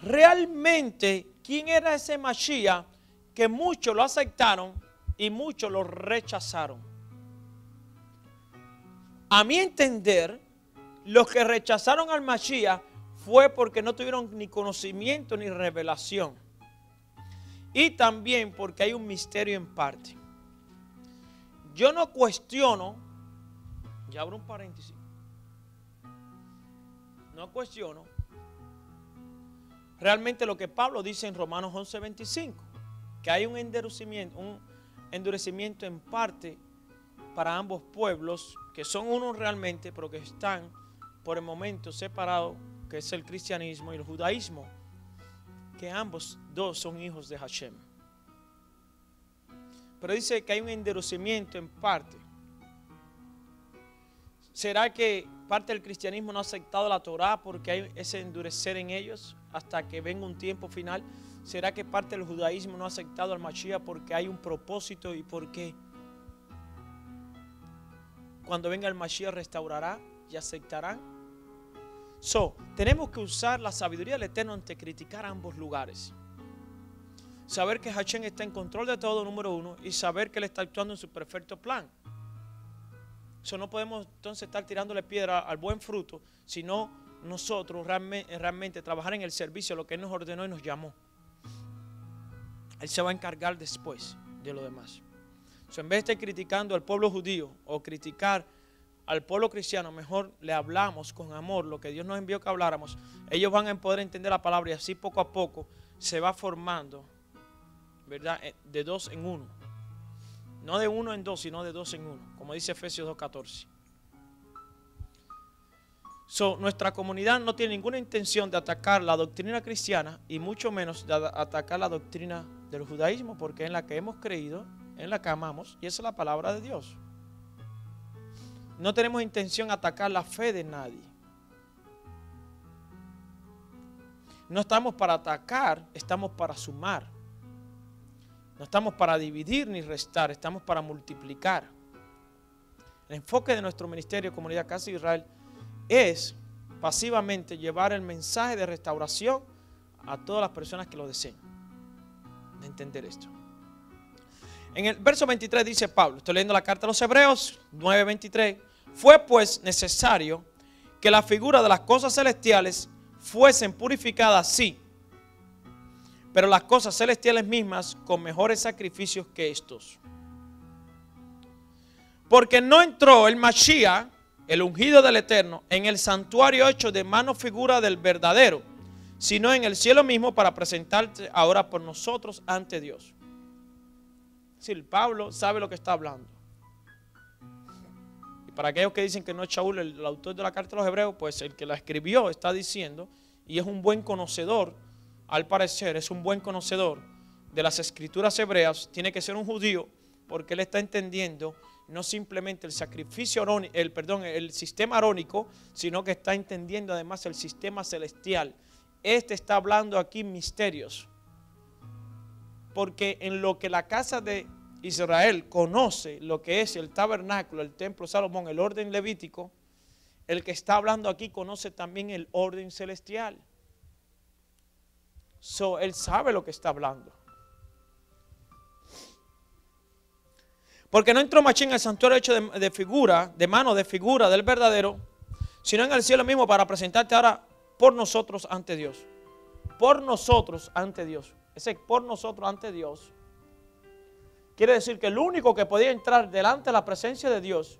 realmente quién era ese Mashiach que muchos lo aceptaron y muchos lo rechazaron. A mi entender, los que rechazaron al Mashiach fue porque no tuvieron ni conocimiento ni revelación. Y también porque hay un misterio en parte. Yo no cuestiono, ya abro un paréntesis, no cuestiono realmente lo que Pablo dice en Romanos 11:25, que hay un endurecimiento en parte para ambos pueblos, que son unos realmente, pero que están por el momento separados, que es el cristianismo y el judaísmo, que ambos dos son hijos de Hashem. Pero dice que hay un endurecimiento en parte. ¿Será que parte del cristianismo no ha aceptado la Torah porque hay ese endurecer en ellos hasta que venga un tiempo final? ¿Será que parte del judaísmo no ha aceptado al Mashiach porque hay un propósito y porque cuando venga el Mashiach restaurará y aceptarán? Tenemos que usar la sabiduría del Eterno ante criticar ambos lugares. Saber que Hashem está en control de todo, número uno, y saber que Él está actuando en su perfecto plan. No podemos entonces estar tirándole piedra al buen fruto, sino nosotros realmente trabajar en el servicio, lo que Él nos ordenó y nos llamó. Él se va a encargar después de lo demás. En vez de estar criticando al pueblo judío o criticar al pueblo cristiano, mejor le hablamos con amor lo que Dios nos envió que habláramos. Ellos van a poder entender la palabra y así poco a poco se va formando, ¿verdad?, de dos en uno. No de uno en dos, sino de dos en uno, como dice Efesios 2:14. Nuestra comunidad no tiene ninguna intención de atacar la doctrina cristiana y mucho menos de atacar la doctrina del judaísmo, porque es en la que hemos creído, en la que amamos, y esa es la palabra de Dios. No tenemos intención de atacar la fe de nadie. No estamos para atacar, estamos para sumar. No estamos para dividir ni restar, estamos para multiplicar. El enfoque de nuestro ministerio Comunidad Casa de Israel es pasivamente llevar el mensaje de restauración a todas las personas que lo deseen. De entender esto. En el verso 23 dice Pablo, estoy leyendo la carta a los Hebreos 9:23, fue pues necesario que la figura de las cosas celestiales fuesen purificadas, sí, pero las cosas celestiales mismas con mejores sacrificios que estos. Porque no entró el Mashiach, el ungido del Eterno, en el santuario hecho de mano figura del verdadero, sino en el cielo mismo para presentarse ahora por nosotros ante Dios. Es decir, Pablo sabe lo que está hablando. Y para aquellos que dicen que no es Shaul el autor de la carta a los Hebreos, pues el que la escribió está diciendo, y es un buen conocedor, al parecer es un buen conocedor de las escrituras hebreas, tiene que ser un judío, porque él está entendiendo no simplemente el sacrificio el sistema arónico, sino que está entendiendo además el sistema celestial. Este está hablando aquí misterios. Porque en lo que la casa de Israel conoce, lo que es el tabernáculo, el templo de Salomón, el orden levítico, el que está hablando aquí conoce también el orden celestial. Él sabe lo que está hablando. Porque no entró Mashiach en el santuario hecho de mano de figura del verdadero, sino en el cielo mismo para presentarte ahora por nosotros ante Dios. Por nosotros ante Dios. Ese por nosotros ante Dios quiere decir que el único que podía entrar delante de la presencia de Dios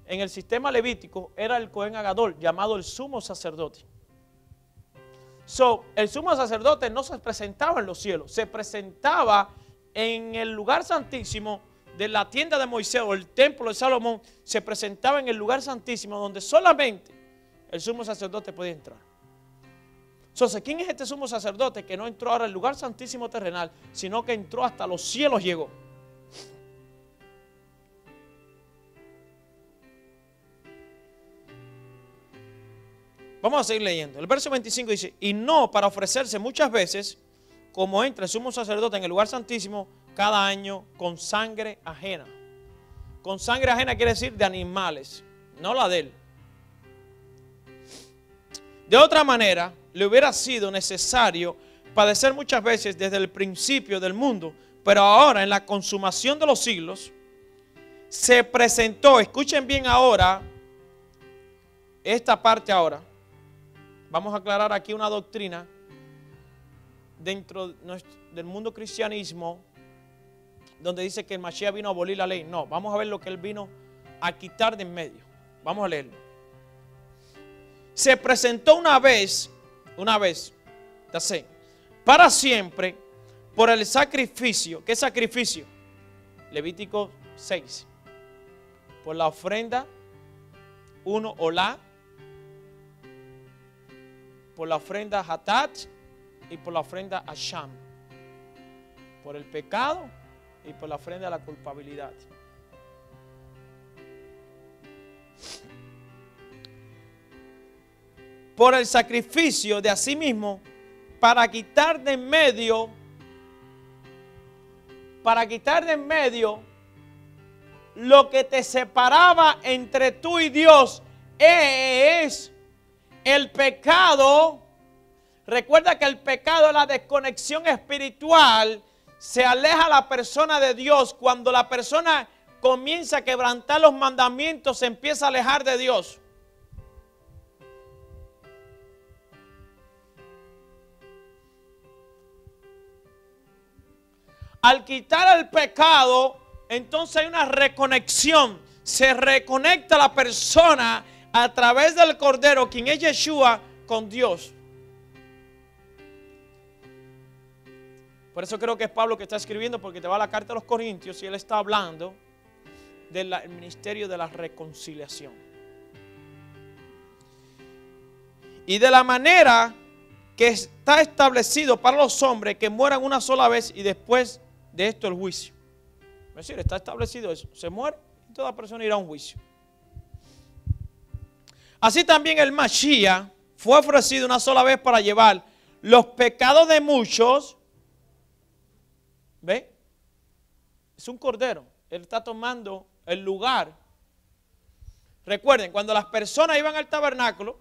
en el sistema levítico era el Cohen Agadol, llamado el sumo sacerdote. El sumo sacerdote no se presentaba en los cielos, se presentaba en el lugar santísimo de la tienda de Moisés o el templo de Salomón, se presentaba en el lugar santísimo donde solamente el sumo sacerdote podía entrar. Entonces, ¿quién es este sumo sacerdote que no entró ahora al lugar santísimo terrenal, sino que entró hasta los cielos, llegó? Vamos a seguir leyendo. El verso 25 dice, y no para ofrecerse muchas veces, como entra el sumo sacerdote en el lugar santísimo cada año con sangre ajena. Con sangre ajena quiere decir de animales, no la de él. De otra manera, le hubiera sido necesario padecer muchas veces desde el principio del mundo, pero ahora en la consumación de los siglos se presentó, escuchen bien ahora, esta parte ahora, vamos a aclarar aquí una doctrina dentro del mundo cristianismo, donde dice que el Mashiach vino a abolir la ley. No, vamos a ver lo que él vino a quitar de en medio. Vamos a leerlo. Se presentó una vez, ya sé, para siempre, por el sacrificio. ¿Qué sacrificio? Levítico 6. Por la ofrenda, olá, por la ofrenda hatat y por la ofrenda asham. Por el pecado y por la ofrenda de la culpabilidad. Por el sacrificio de asimismo, para quitar de en medio lo que te separaba entre tú y Dios, es el pecado. Recuerda que el pecado es la desconexión espiritual. Se aleja la persona de Dios. Cuando la persona comienza a quebrantar los mandamientos, se empieza a alejar de Dios. Al quitar el pecado, entonces hay una reconexión. Se reconecta la persona a través del Cordero, quien es Yeshua, con Dios. Por eso creo que es Pablo que está escribiendo, porque te va la carta a los Corintios y él está hablando del ministerio de la reconciliación. Y de la manera que está establecido para los hombres que mueran una sola vez y después de esto el juicio. Es decir, está establecido eso. Se muere y toda persona irá a un juicio. Así también el Mashiach fue ofrecido una sola vez para llevar los pecados de muchos. ¿Ve? Es un cordero. Él está tomando el lugar. Recuerden, cuando las personas iban al tabernáculo,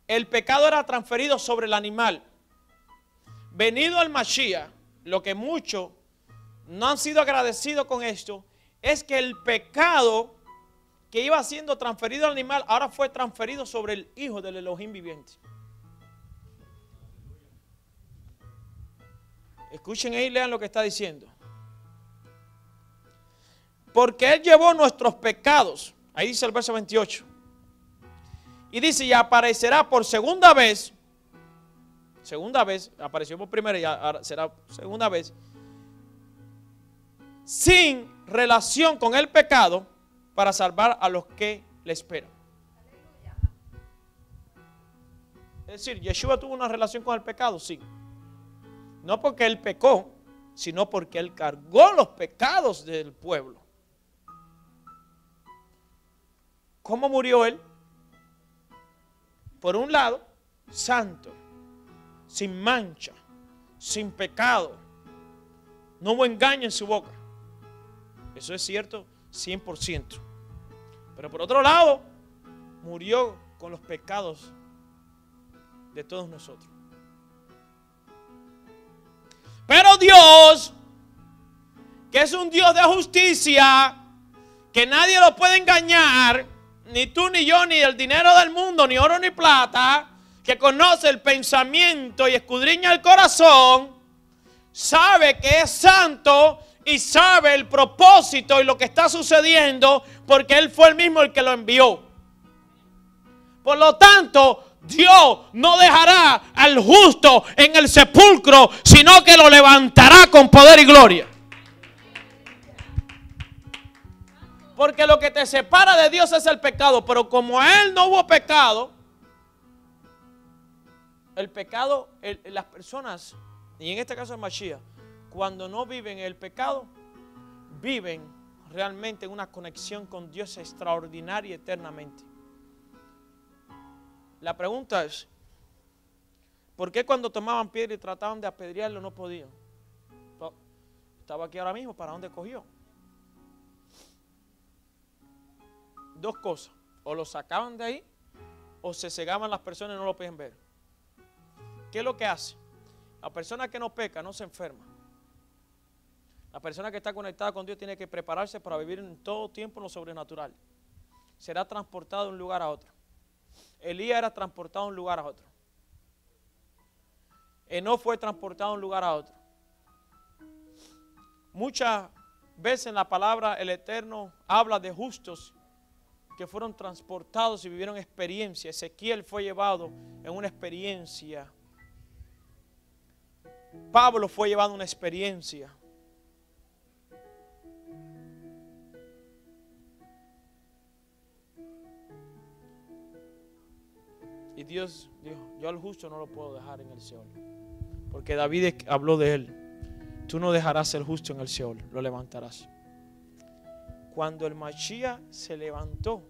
el pecado era transferido sobre el animal. Venido el Mashiach, lo que muchos no han sido agradecidos con esto, es que el pecado que iba siendo transferido al animal, ahora fue transferido sobre el Hijo del Elohim viviente. Escuchen ahí y lean lo que está diciendo. Porque Él llevó nuestros pecados. Ahí dice el verso 28. Y dice, y aparecerá por segunda vez, apareció por primera y ahora será segunda vez, sin relación con el pecado, para salvar a los que le esperan. Es decir, Yeshua tuvo una relación con el pecado, sí. No porque Él pecó, sino porque Él cargó los pecados del pueblo. ¿Cómo murió Él? Por un lado, santo, sin mancha, sin pecado. No hubo engaño en su boca. Eso es cierto 100%. Pero por otro lado, murió con los pecados de todos nosotros. Pero Dios, que es un Dios de justicia, que nadie lo puede engañar, ni tú, ni yo, ni el dinero del mundo, ni oro, ni plata, que conoce el pensamiento y escudriña el corazón, sabe que es santo y sabe el propósito y lo que está sucediendo, porque Él fue el mismo el que lo envió. Por lo tanto, Dios no dejará al justo en el sepulcro, sino que lo levantará con poder y gloria. Porque lo que te separa de Dios es el pecado. Pero como a Él no hubo pecado, el pecado, las personas, y en este caso el Mashiach, cuando no viven el pecado, viven realmente una conexión con Dios extraordinaria eternamente. La pregunta es, ¿por qué cuando tomaban piedra y trataban de apedrearlo no podían? Estaba aquí ahora mismo, ¿para dónde cogió? Dos cosas, o lo sacaban de ahí o se cegaban las personas y no lo pueden ver. ¿Qué es lo que hace? La persona que no peca no se enferma. La persona que está conectada con Dios tiene que prepararse para vivir en todo tiempo en lo sobrenatural. Será transportado de un lugar a otro. Elías era transportado de un lugar a otro. Enoc fue transportado de un lugar a otro. Muchas veces en la palabra el Eterno habla de justos que fueron transportados y vivieron experiencia. Ezequiel fue llevado en una experiencia. Pablo fue llevado a una experiencia. Y Dios dijo, yo al justo no lo puedo dejar en el Seol. Porque David habló de él. Tú no dejarás el justo en el Seol, lo levantarás. Cuando el Mashiach se levantó,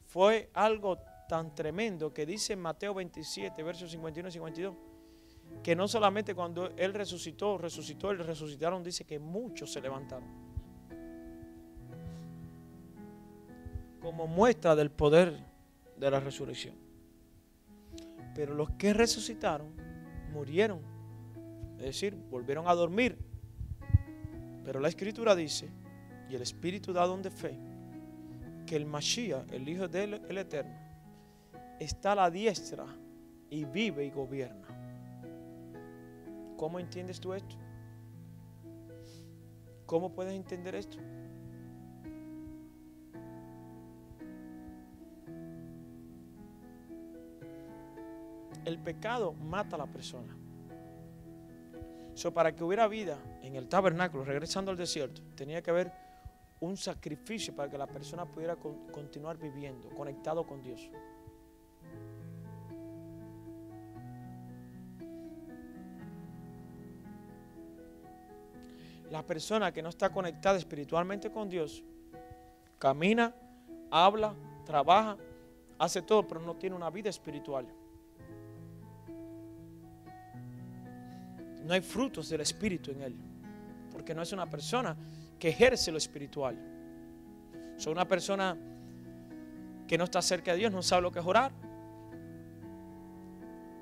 fue algo tan tremendo que dice en Mateo 27, versos 51 y 52, que no solamente cuando él resucitó, resucitaron, dice que muchos se levantaron. Como muestra del poder de la resurrección. Pero los que resucitaron murieron, es decir, volvieron a dormir. Pero la Escritura dice, y el Espíritu da don de fe, que el Mashiach, el Hijo del Eterno, está a la diestra y vive y gobierna. ¿Cómo entiendes tú esto? ¿Cómo puedes entender esto? El pecado mata a la persona. Para que hubiera vida en el tabernáculo, regresando al desierto, tenía que haber un sacrificio para que la persona pudiera continuar viviendo, conectado con Dios. La persona que no está conectada espiritualmente con Dios, camina, habla, trabaja, hace todo, pero no tiene una vida espiritual. No hay frutos del Espíritu en él, porque no es una persona que ejerce lo espiritual. Es una persona que no está cerca de Dios, no sabe lo que es orar,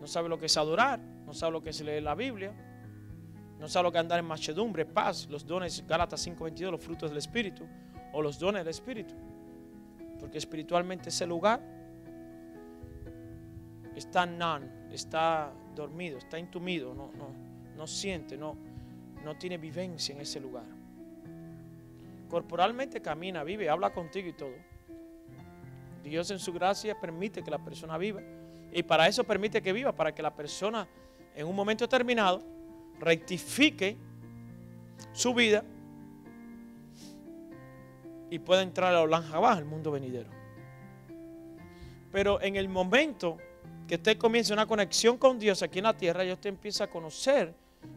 no sabe lo que es adorar, no sabe lo que es leer la Biblia, no sabe lo que es andar en mansedumbre, paz, los dones, Gálatas 5:22, los frutos del Espíritu, o los dones del Espíritu. Porque espiritualmente ese lugar está está dormido, está entumido, no siente, no tiene vivencia en ese lugar. Corporalmente camina, vive, habla contigo y todo. Dios en su gracia permite que la persona viva. Y para eso permite que viva, para que la persona en un momento determinado rectifique su vida y pueda entrar a Olam Jabá, el mundo venidero. Pero en el momento que usted comienza una conexión con Dios aquí en la tierra, ya usted empieza a conocer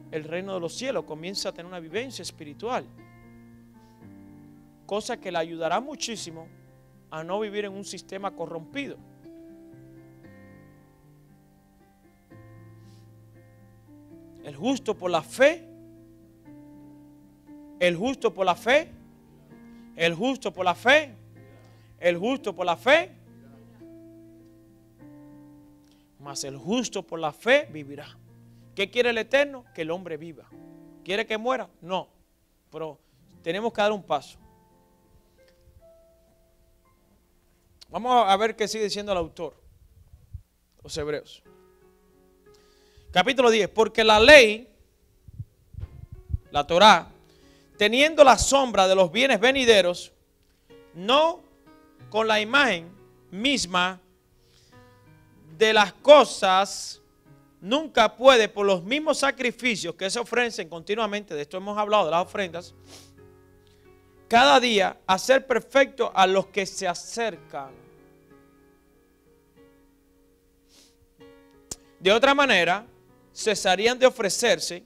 el reino de los cielos, comienza a tener una vivencia espiritual, cosa que le ayudará muchísimo a no vivir en un sistema corrompido. El justo por la fe, el justo por la fe, el justo por la fe, el justo por la fe, mas el justo por la fe vivirá. ¿Qué quiere el Eterno? Que el hombre viva. ¿Quiere que muera? No. Pero tenemos que dar un paso. Vamos a ver qué sigue diciendo el autor, los Hebreos. Capítulo 10. Porque la ley, la Torá, teniendo la sombra de los bienes venideros, no con la imagen misma de las cosas, nunca puede, por los mismos sacrificios que se ofrecen continuamente, de esto hemos hablado, de las ofrendas, cada día hacer perfecto a los que se acercan. De otra manera, cesarían de ofrecerse,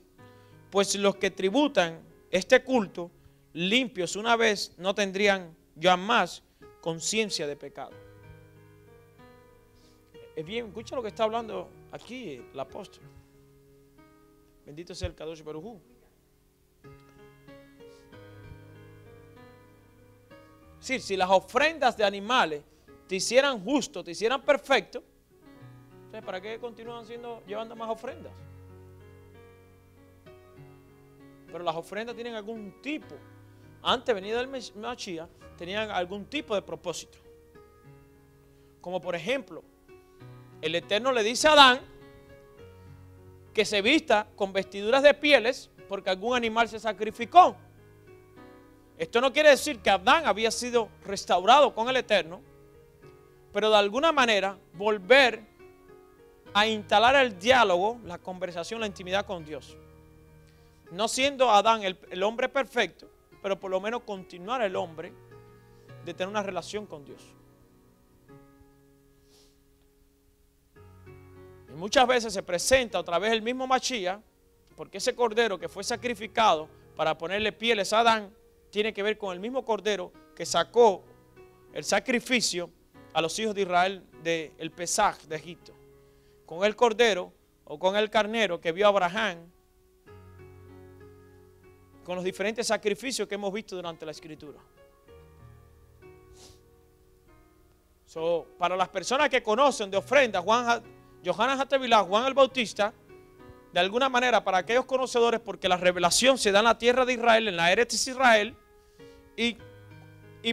pues los que tributan este culto, limpios una vez, no tendrían ya más conciencia de pecado. Es bien, escucha lo que está hablando aquí el apóstol. Bendito sea el Kadosh Baruj Hu. Es decir, si las ofrendas de animales te hicieran justo, te hicieran perfecto, entonces, ¿para qué continúan llevando más ofrendas? Pero las ofrendas tienen algún tipo, antes de venir del Mashiach, tenían algún tipo de propósito. Como por ejemplo, el Eterno le dice a Adán que se vista con vestiduras de pieles porque algún animal se sacrificó. Esto no quiere decir que Adán había sido restaurado con el Eterno, pero de alguna manera volver a instalar el diálogo, la conversación, la intimidad con Dios. No siendo Adán el hombre perfecto, pero por lo menos continuar el hombre de tener una relación con Dios. Y muchas veces se presenta otra vez el mismo Mashiach, porque ese cordero que fue sacrificado para ponerle pieles a Adán, tiene que ver con el mismo cordero que sacó el sacrificio a los hijos de Israel del Pesaj de Egipto. Con el cordero o con el carnero que vio Abraham, con los diferentes sacrificios que hemos visto durante la Escritura. Para las personas que conocen de ofrenda, Yohanan Hattevilá, Juan el Bautista, de alguna manera para aquellos conocedores, porque la revelación se da en la tierra de Israel, en la Eretz Israel, y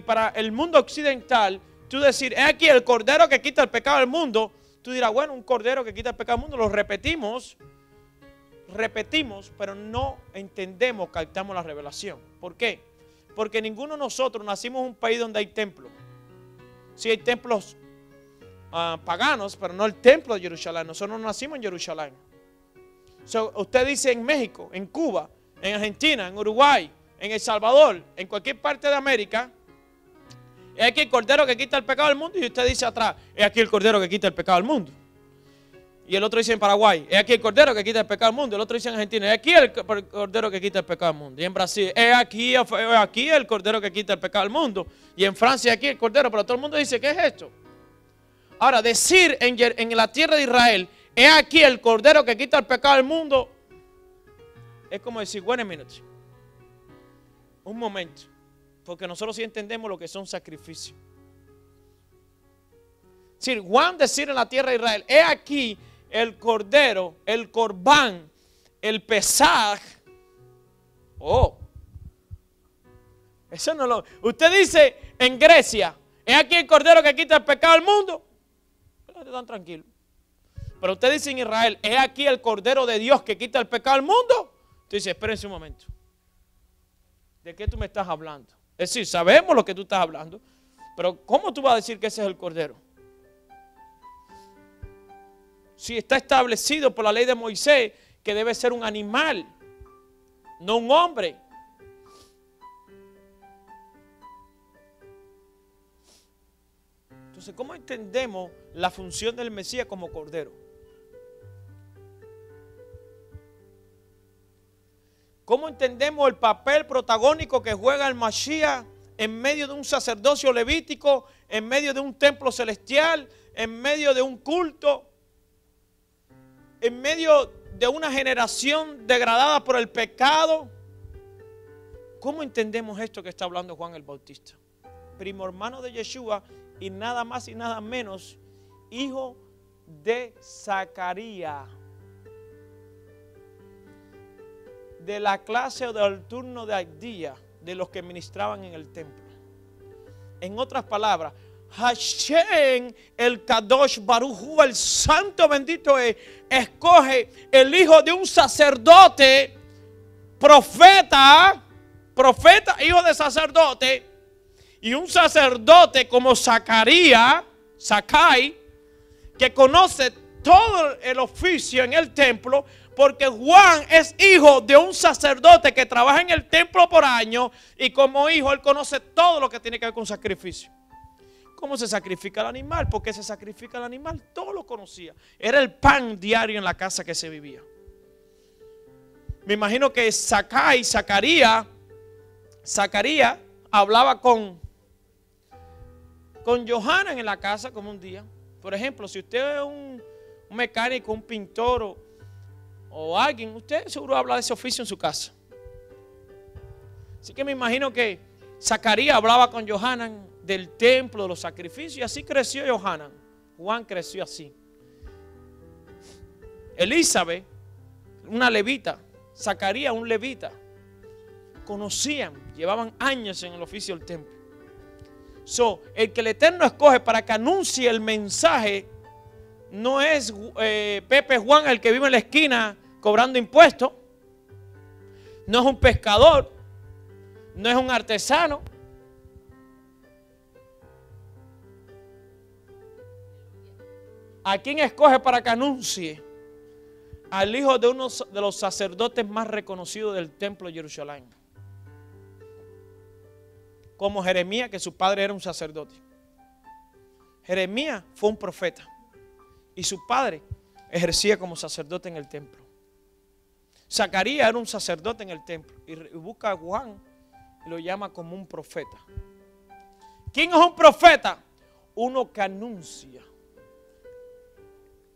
para el mundo occidental, tú decir, es aquí el cordero que quita el pecado del mundo, tú dirás, bueno, un cordero que quita el pecado del mundo, lo repetimos, pero no entendemos, captamos la revelación. ¿Por qué? Porque ninguno de nosotros nacimos en un país donde hay templos. Sí hay templos paganos, pero no el templo de Jerusalén. Nosotros no nacimos en Jerusalén. Usted dice en México, en Cuba, en Argentina, en Uruguay, en El Salvador, en cualquier parte de América, es aquí el cordero que quita el pecado del mundo, y usted dice atrás, es aquí el cordero que quita el pecado del mundo. Y el otro dice en Paraguay, es aquí el cordero que quita el pecado del mundo. El otro dice en Argentina, es aquí el cordero que quita el pecado del mundo. Y en Brasil, es aquí el cordero que quita el pecado del mundo. Y en Francia, es aquí el cordero. Pero todo el mundo dice, ¿qué es esto? Ahora, decir en la tierra de Israel, es aquí el cordero que quita el pecado del mundo, es como decir, wait a minute, un momento, porque nosotros sí entendemos lo que son sacrificios. Es decir, Juan decir en la tierra de Israel, es aquí el cordero, el corbán, el pesaj. Oh, eso no lo. Usted dice en Grecia, es aquí el cordero que quita el pecado del mundo. Están tranquilos. Pero usted dice en Israel, es aquí el cordero de Dios que quita el pecado del mundo. Usted dice, espérense un momento. ¿De qué tú me estás hablando? Es decir, sabemos lo que tú estás hablando, pero ¿cómo tú vas a decir que ese es el cordero? Si está establecido por la ley de Moisés que debe ser un animal, no un hombre. Entonces, ¿cómo entendemos la función del Mesías como cordero? ¿Cómo entendemos el papel protagónico que juega el Mashiach en medio de un sacerdocio levítico, en medio de un templo celestial, en medio de un culto, en medio de una generación degradada por el pecado? ¿Cómo entendemos esto que está hablando Juan el Bautista? Primo hermano de Yeshua y nada más y nada menos, hijo de Zacarías, de la clase o del turno de Abdía, de los que ministraban en el templo. En otras palabras, Hashem, el Kadosh Baruj Hu, el santo bendito es, escoge el hijo de un sacerdote, profeta, hijo de sacerdote, y un sacerdote como Zacarías, Zakai, que conoce todo el oficio en el templo, porque Juan es hijo de un sacerdote que trabaja en el templo por años, y como hijo él conoce todo lo que tiene que ver con sacrificio. ¿Cómo se sacrifica el animal? ¿Por qué se sacrifica el animal? Todo lo conocía. Era el pan diario en la casa que se vivía. Me imagino que Zacarías hablaba con Yohanan en la casa como un día. Por ejemplo, si usted es un mecánico, un pintor o alguien, usted seguro habla de ese oficio en su casa. Así que me imagino que Zacarías hablaba con Yohanan del templo, de los sacrificios, y así creció Johanan. Juan creció así. Elizabeth, una levita, Zacarías, un levita, conocían, llevaban años en el oficio del templo. El que el Eterno escoge para que anuncie el mensaje no es Pepe Juan, el que vive en la esquina cobrando impuestos, no es un pescador, no es un artesano. ¿A quién escoge para que anuncie? Al hijo de uno de los sacerdotes más reconocidos del templo de Jerusalén, como Jeremías, que su padre era un sacerdote. Jeremías fue un profeta y su padre ejercía como sacerdote en el templo. Zacarías era un sacerdote en el templo y busca a Juan y lo llama como un profeta. ¿Quién es un profeta? Uno que anuncia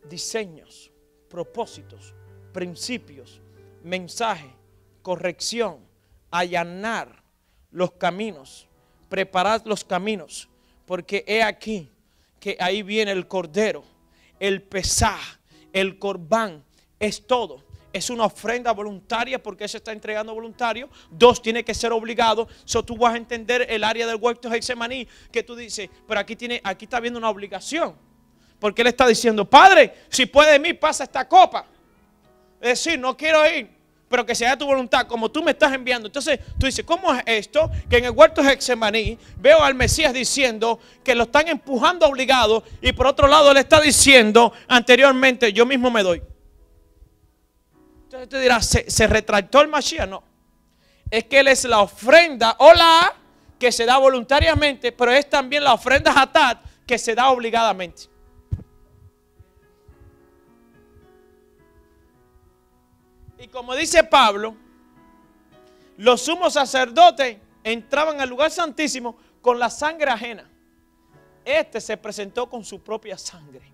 diseños, propósitos, principios, mensaje, corrección, allanar los caminos, preparar los caminos, porque he aquí que ahí viene el cordero, el pesaj, el corbán, es todo. Es una ofrenda voluntaria porque se está entregando voluntario. 2, tiene que ser obligado. Tú vas a entender el área del huerto de Getsemaní, que tú dices, pero aquí está habiendo una obligación. Porque él está diciendo, Padre, si puede de mí, pasa esta copa. Es decir, no quiero ir, pero que sea tu voluntad, como tú me estás enviando. Entonces tú dices, ¿cómo es esto? Que en el huerto de Getsemaní veo al Mesías diciendo que lo están empujando obligado, y por otro lado él está diciendo anteriormente, yo mismo me doy. Entonces tú dirás, ¿se retractó el Mashiach? No. Es que él es la ofrenda, que se da voluntariamente, pero es también la ofrenda hatat, que se da obligadamente. Y como dice Pablo, los sumos sacerdotes entraban al lugar santísimo con la sangre ajena. Este se presentó con su propia sangre.